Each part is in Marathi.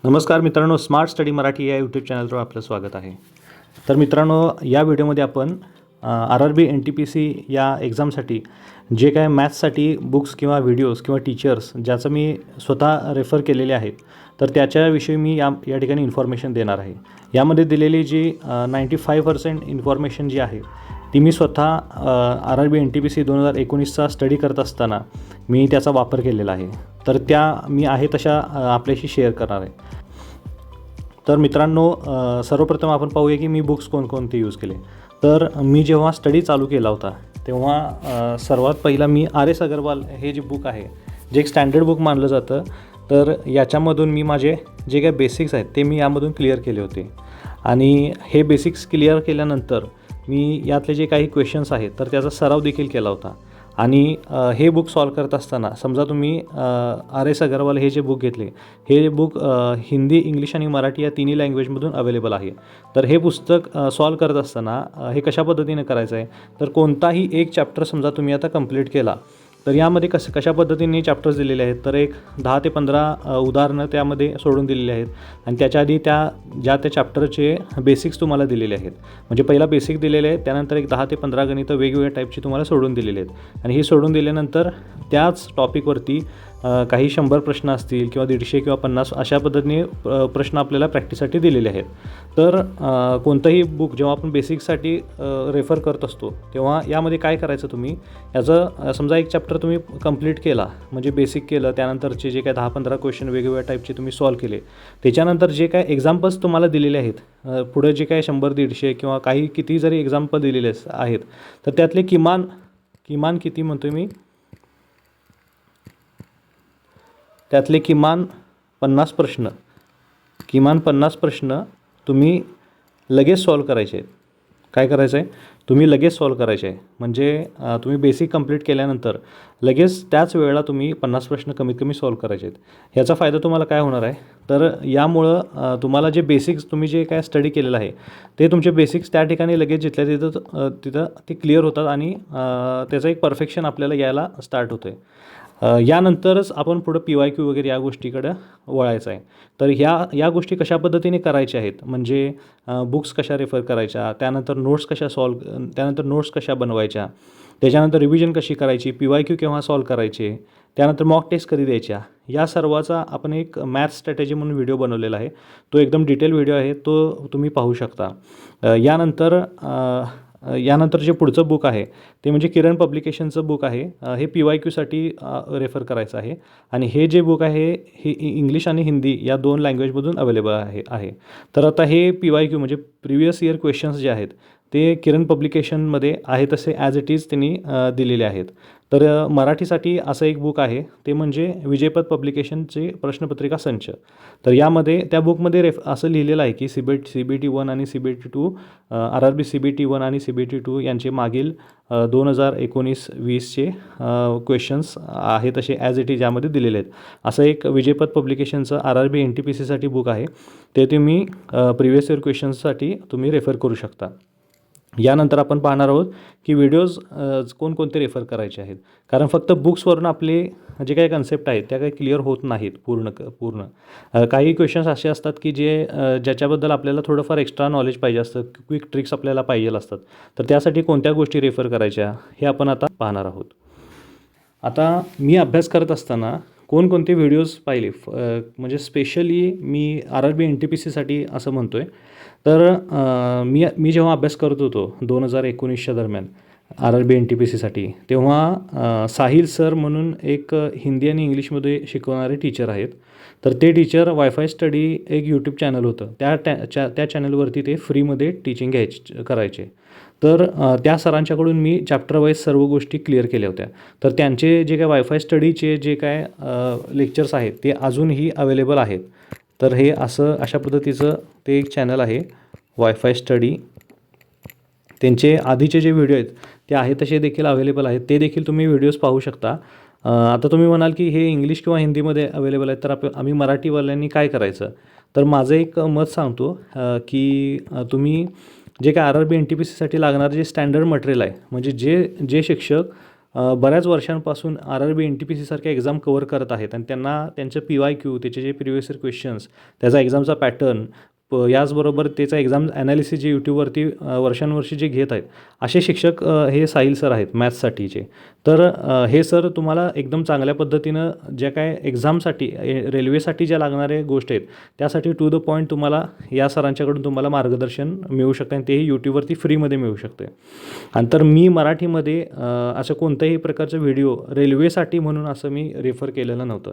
नमस्कार मित्रांनो, स्मार्ट स्टडी मराठी या यूट्यूब चॅनलवर आपलं स्वागत आहे. तर मित्रांनो, या व्हिडिओमध्ये आपण RRB NTPC या एक्झामसाठी जे काय मॅथ्ससाठी बुक्स किंवा व्हिडिओज किंवा टीचर्स ज्याचं मी स्वतः रेफर केलेले आहेत, तर त्याच्याविषयी मी या ठिकाणी इन्फॉर्मेशन देणार आहे. यामध्ये दिलेली जी 95% इन्फॉर्मेशन जी आहे ती मी स्वतः RRB NTPC 2019चा स्टडी करत असताना मी त्याचा वापर केलेला आहे. तर त्या मी आहे तशा आपल्याशी शेअर करणार आहे. तर मित्रांनो, सर्वप्रथम आपण पाहूया की मी बुक्स कोणकोणते यूज केले. तर मी जेव्हा स्टडी चालू केला होता तेव्हा सर्वात पहिला मी RS अगरवाल हे जे बुक आहे, जे एक स्टँडर्ड बुक मानलं जातं, तर याच्यामधून मी माझे जे काही बेसिक्स आहेत ते मी यामधून क्लिअर केले होते. आणि हे बेसिक्स क्लिअर केल्यानंतर मी यातले जे काही क्वेश्चन्स आहेत तर त्याचा सराव देखील केला होता. आणि हे बुक सॉल्व करत असताना समजा तुम्ही RS अगरवाल हे जे बुक घेतले, हे बुक हिंदी, इंग्लिश आणि मराठी या तिन्ही लँग्वेजमधून अवेलेबल आहे. तर हे पुस्तक सॉल्व करत असताना हे कशा पद्धतीने करायचं आहे, तर कोणताही एक चॅप्टर समजा तुम्ही आता कंप्लीट केला, तर यामध्ये कशा पद्धतीने चॅप्टर्स दिलेले आहेत, तर एक 10 ते 15 उदाहरणं त्यामध्ये सोडून दिलेली आहेत. आणि त्याच्या आधी त्या चॅप्टरचे बेसिक्स तुम्हाला दिलेले आहेत. म्हणजे पहिला बेसिक दिलेले आहेत, त्यानंतर एक 10 ते 15 गणितं वेगवेगळ्या टाईपची तुम्हाला सोडून दिलेली आहेत. आणि हे सोडून दिल्यानंतर त्याच टॉपिकवरती काही 100 प्रश्न असतील किंवा 150 किंवा 50 अशा पद्धतीने प्रश्न आपल्याला प्रॅक्टिससाठी दिलेले आहेत. तर कोणतंही बुक जेव्हा आपण बेसिक्ससाठी रेफर करत असतो तेव्हा यामध्ये काय करायचं, तुम्ही याचं समजा एक चॅप्टर तुम्ही कंप्लीट केला, म्हणजे बेसिक केलं, त्यानंतरचे जे काय 10-15 क्वेश्चन वेगवेगळ्या टाईपचे तुम्ही सॉल्व केले, त्याच्यानंतर जे काय एक्झाम्पल्स तुम्हाला दिलेले आहेत, पुढे जे काय 100-150 किंवा काही किती जरी एक्झाम्पल दिलेले आहेत, तर त्यातले किमान किती म्हणतोय मी, त्यातले किमान 50 प्रश्न तुम्ही लगेच सॉल्व करायचे आहेत. काय करायचं आहे, तुम्ही लगेच सॉल्व करायचे आहे. म्हणजे तुम्ही बेसिक कंप्लीट केल्यानंतर लगेच त्याच वेळेला तुम्ही 50 प्रश्न कमीत कमी सॉल्व करायचे आहेत. ह्याचा फायदा तुम्हाला काय होणार आहे, तर यामुळं तुम्हाला जे बेसिक्स तुम्ही जे काय स्टडी केलेलं आहे ते तुमचे बेसिक्स त्या ठिकाणी लगेच जिथल्या तिथं ते क्लिअर होतात आणि त्याचं एक परफेक्शन आपल्याला यायला स्टार्ट होतं आहे. यानंतरच आपण पुढं PYQ वगैरे या गोष्टीकडं वळायचं आहे. तर या गोष्टी कशा पद्धतीने करायच्या आहेत, म्हणजे बुक्स कशा रेफर करायच्या, त्यानंतर नोट्स कशा बनवायच्या, त्याच्यानंतर रिव्हिजन कशी करायची, PYQ केव्हा सॉल्व करायचे, त्यानंतर मॉक टेस्ट कधी द्यायच्या, या सर्वाचा आपण एक मॅथ्स स्ट्रॅटेजी म्हणून व्हिडिओ बनवलेला आहे. तो एकदम डिटेल व्हिडिओ आहे, तो तुम्ही पाहू शकता. यानंतर जे पुढचं बुक आहे ते म्हणजे किरण पब्लिकेशनचं बुक आहे. हे PYQसाठी रेफर करायचं आहे. आणि हे जे बुक आहे हे इंग्लिश आणि हिंदी या 2 लँग्वेजमधून अवेलेबल आहे. तर आता हे PYQ म्हणजे प्रिव्हियस इयर क्वेश्चन्स जे आहेत ते किरण पब्लिकेशनमध्ये आहे तसे ॲज इट इज त्यांनी दिलेले आहेत. तर मराठीसाठी असं एक बुक आहे, ते म्हणजे विजयपथ पब्लिकेशनचे प्रश्नपत्रिका संच. तर यामध्ये त्या बुकमध्ये असं लिहिलेलं आहे की CBT 1 आणि CBT 2, RRB CBT 1 आणि CBT 2 यांचे मागील 2019-20चे क्वेश्चन्स आहे तसे ॲज इट इज यामध्ये दिलेले आहेत. असं एक विजयपथ पब्लिकेशनचं RRB NTPCसाठी बुक आहे, ते तुम्ही प्रिव्हियस इयर क्वेश्चन्ससाठी तुम्ही रेफर करू शकता. यानंतर आपण पाहणार आहोत की व्हिडिओज कोणकोणते रेफर करायचे आहेत, कारण फक्त बुक्सवरून आपले जे काही कन्सेप्ट आहेत त्या काही क्लिअर होत नाहीत पूर्ण. काही क्वेश्चन्स असे असतात की ज्याच्याबद्दल आपल्याला थोडंफार एक्स्ट्रा नॉलेज पाहिजे असतं, क्विक ट्रिक्स आपल्याला पाहिजे असतात. तर त्यासाठी कोणत्या गोष्टी रेफर करायच्या हे आपण आता पाहणार आहोत. आता मी अभ्यास करत असताना कोणकोणते व्हिडिओज पाहिले, म्हणजे स्पेशली मी RRB NTPCसाठी असं म्हणतो आहे. तर मी जेव्हा अभ्यास करत होतो 2019च्या दरम्यान RRB NTPCसाठी, तेव्हा साहिल सर म्हणून एक हिंदी आणि इंग्लिशमध्ये शिकवणारे टीचर आहेत. तर ते टीचर वायफाय स्टडी एक यूट्यूब चॅनल होतं, त्या चॅनलवरती ते फ्रीमध्ये टीचिंग करायचे. तर त्या सरांच्याकडून मी चॅप्टर वाईज सर्व गोष्टी क्लिअर केल्या होत्या. तर त्यांचे जे काय वायफाय स्टडीचे जे काय लेक्चर्स आहेत ते अजूनही अवेलेबल आहेत. तर हे अशा पद्धतीचं ते एक चॅनल आहे, वायफाय स्टडी. त्यांचे आधीचे जे व्हिडिओ आहेत ते आहे तसे देखील अवेलेबल आहेत, ते देखील तुम्ही व्हिडिओज पाहू शकता. आता तुम्ही म्हणाल की हे इंग्लिश किंवा हिंदीमध्ये अवेलेबल आहेत, तर आम्ही मराठीवाल्यांनी काय करायचं. तर माझं एक मत सांगतो की तुम्ही जे काय RRB NTPCसाठी लागणारं जे स्टँडर्ड मटेरियल आहे, म्हणजे जे शिक्षक बऱ्याच वर्षांपासून RRB NTPC सारख्या एक्झाम कव्हर करत आहेत आणि त्यांना त्यांचे PYQ, त्याचे जे प्रिव्हियस इयर क्वेश्चन्स, त्याचा एक्झामचा पॅटर्न, याचबरोबर त्याचा एक्झाम ॲनालिसिस जे यूट्यूबवरती वर्षानुवर्षी जे घेत आहेत, असे शिक्षक हे साहिल सर आहेत मॅथ्ससाठीचे. तर हे सर तुम्हाला एकदम चांगल्या पद्धतीनं ज्या काय एक्झामसाठी रेल्वेसाठी ज्या लागणाऱ्या गोष्टी आहेत त्यासाठी टू द पॉईंट तुम्हाला या सरांच्याकडून तुम्हाला मार्गदर्शन मिळू शकते आणि तेही यूट्यूबवरती फ्रीमध्ये मिळू शकते. आणि तर मी मराठीमध्ये असं कोणत्याही प्रकारचं व्हिडिओ रेल्वेसाठी म्हणून असं मी रेफर केलेलं नव्हतं.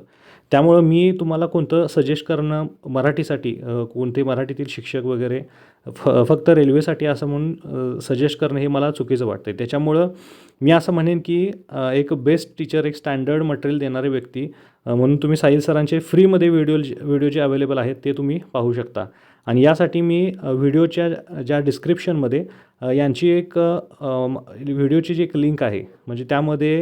त्यामुळं मी तुम्हाला कोणतं सजेस्ट करणं मराठीसाठी, कोणते मराठीतील शिक्षक वगैरे फक्त रेल्वेसाठी असं म्हणून सजेस्ट करणं हे मला चुकीचं वाटतं. त्याच्यामुळं मी असं म्हणेन की एक बेस्ट टीचर, एक स्टँडर्ड मटेरियल देणारे व्यक्ती म्हणून तुम्ही साहिल सरांचे फ्रीमध्ये व्हिडिओ जे अवेलेबल आहेत ते तुम्ही पाहू शकता. आणि यासाठी मी व्हिडिओच्या ज्या डिस्क्रिप्शनमध्ये यांची एक व्हिडिओची जी एक लिंक आहे, म्हणजे त्यामध्ये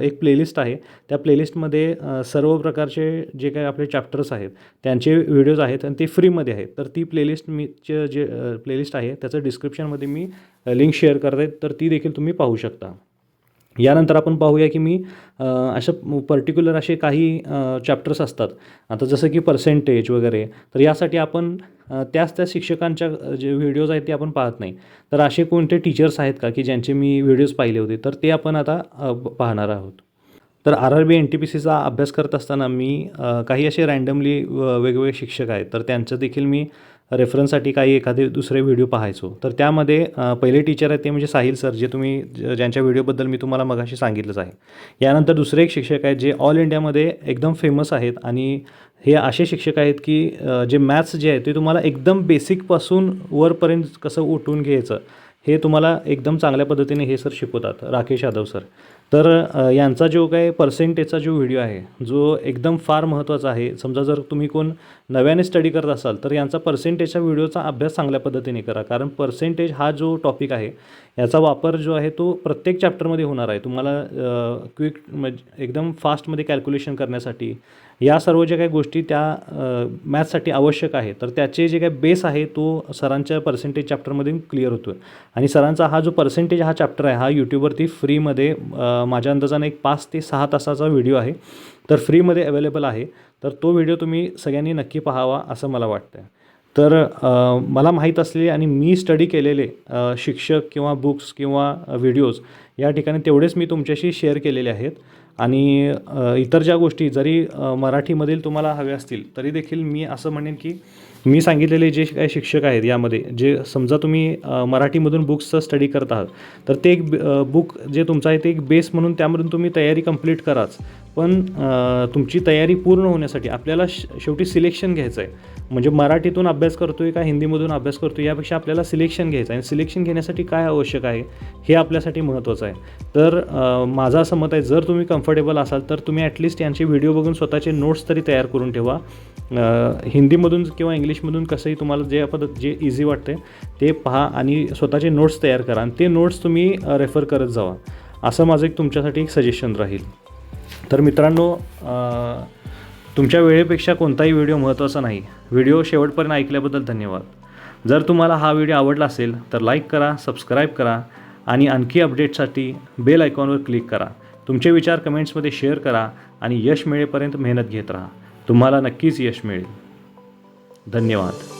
एक प्लेलिस्ट आहे. त्या प्लेलिस्टमध्ये सर्व प्रकारचे जे काही आपले चॅप्टर्स आहेत त्यांचे व्हिडिओज आहेत आणि ते फ्रीमध्ये आहेत. तर ती प्लेलिस्ट जे प्लेलिस्ट आहे त्याचं डिस्क्रिप्शनमध्ये मी लिंक शेअर करत आहे, तर ती देखील तुम्ही पाहू शकता. यानंतर आपण पाहूया की मी अशा पर्टिक्युलर असे काही चॅप्टर्स असतात, आता जसं की पर्सेंटेज वगैरे, तर यासाठी आपण त्या शिक्षकांच्या जे व्हिडिओज आहेत ते आपण पाहत नाही. तर असे कोणते टीचर्स आहेत का की ज्यांचे मी व्हिडिओज पाहिले होते, तर ते आपण आता पाहणार आहोत. तर RRB NTPCचा अभ्यास करत असताना मी काही असे रँडमली वेगवेगळे शिक्षक आहेत, तर त्यांचं देखील मी रेफरन्ससाठी काही एखादे दुसरे व्हिडिओ पाहायचो. तर त्यामध्ये पहिले टीचर आहेत ते म्हणजे साहिल सर, जे ज्यांच्या व्हिडिओबद्दल मी तुम्हाला मगाशी सांगितलंच आहे. यानंतर दुसरे एक शिक्षक आहेत जे ऑल इंडियामध्ये एकदम फेमस आहेत आणि हे असे शिक्षक आहेत की जे मॅथ्स जे आहे ते तुम्हाला एकदम बेसिकपासून वरपर्यंत कसं उठून घ्यायचं हे तुम्हाला एकदम चांगल्या पद्धतीने हे सर शिकवतात, राकेश यादव सर. तर यांचा जो काही पर्सेंटेजचा जो व्हिडिओ आहे जो एकदम फार महत्त्वाचा आहे. समजा जर तुम्ही कोण नव्याने स्टडी करत असाल तर यांचा पर्सेंटेजच्या व्हिडिओचा अभ्यास चांगल्या पद्धतीने करा, कारण पर्सेंटेज हा जो टॉपिक आहे याचा वापर जो आहे तो प्रत्येक चॅप्टरमध्ये होणार आहे. तुम्हाला क्विक म्हणजे एकदम फास्टमध्ये कॅल्क्युलेशन करण्यासाठी या सर्व ज्या काही गोष्टी त्या मॅथ्ससाठी आवश्यक आहे, तर त्याचे जे काही बेस आहे तो सरांच्या पर्सेंटेज चॅप्टरमध्ये क्लिअर होतो. आणि सरांचा हा जो पर्सेंटेज हा चॅप्टर आहे हा यूट्यूबवरती फ्रीमध्ये माझ्या अंदाजाने एक 5 ते 6 तासाचा व्हिडिओ आहे, तर फ्रीमध्ये अवेलेबल आहे. तर तो व्हिडिओ तुम्ही सगळ्यांनी नक्की पाहावा असं मला वाटतं. तर मला माहीत असलेले आणि मी स्टडी केलेले शिक्षक किंवा बुक्स किंवा व्हिडिओज या ठिकाणी तेवढेच मी तुमच्याशी शेअर केलेले आहेत. आणि इतर ज्या गोष्टी जरी मराठीमधील तुम्हाला हव्या असतील तरी देखील मी असं म्हणेन की मी सांगितलेले जे काही शिक्षक आहेत यामध्ये जे समजा तुम्ही मराठीमधून बुक्सचं स्टडी करत आहात तर ते एक बुक जे तुमचं आहे ते एक बेस म्हणून त्यामधून तुम्ही तयारी कंप्लीट कराच. पण तुमची तयारी पूर्ण होण्यासाठी आपल्याला शेवटी सिलेक्शन घ्यायचं आहे. म्हणजे मराठीतून अभ्यास करतो आहे का हिंदीमधून अभ्यास करतो आहे यापेक्षा आपल्याला सिलेक्शन घ्यायचं आहे. आणि सिलेक्शन घेण्यासाठी काय आवश्यक आहे हे आपल्यासाठी महत्त्वाचं आहे. तर माझं असं मत आहे जर तुम्ही कम्फर्टेबल असाल तर तुम्ही ॲटलिस्ट यांचे व्हिडिओ बघून स्वतःचे नोट्स तरी तयार करून ठेवा. हिंदीमधून किंवा इंग्लिशमधून कसंही तुम्हाला जे इझी वाटते ते पहा आणि स्वतःचे नोट्स तयार करा आणि ते नोट्स तुम्ही रेफर करत जावा, असं माझं एक तुमच्यासाठी एक सजेशन राहील. तर मित्रांनो, तुमच्या वेळेपेक्षा कोणताही व्हिडिओ महत्त्वाचा नाही. व्हिडिओ शेवटपर्यंत ऐकल्याबद्दल धन्यवाद. जर तुम्हाला हा व्हिडिओ आवडला असेल तर लाईक करा, सबस्क्राईब करा आणि आणखी अपडेटसाठी बेल आयकॉनवर क्लिक करा. तुमचे विचार कमेंट्समध्ये शेअर करा आणि यश मिळेपर्यंत मेहनत घेत राहा. तुम्हाला नक्कीच यश मिळेल. धन्यवाद.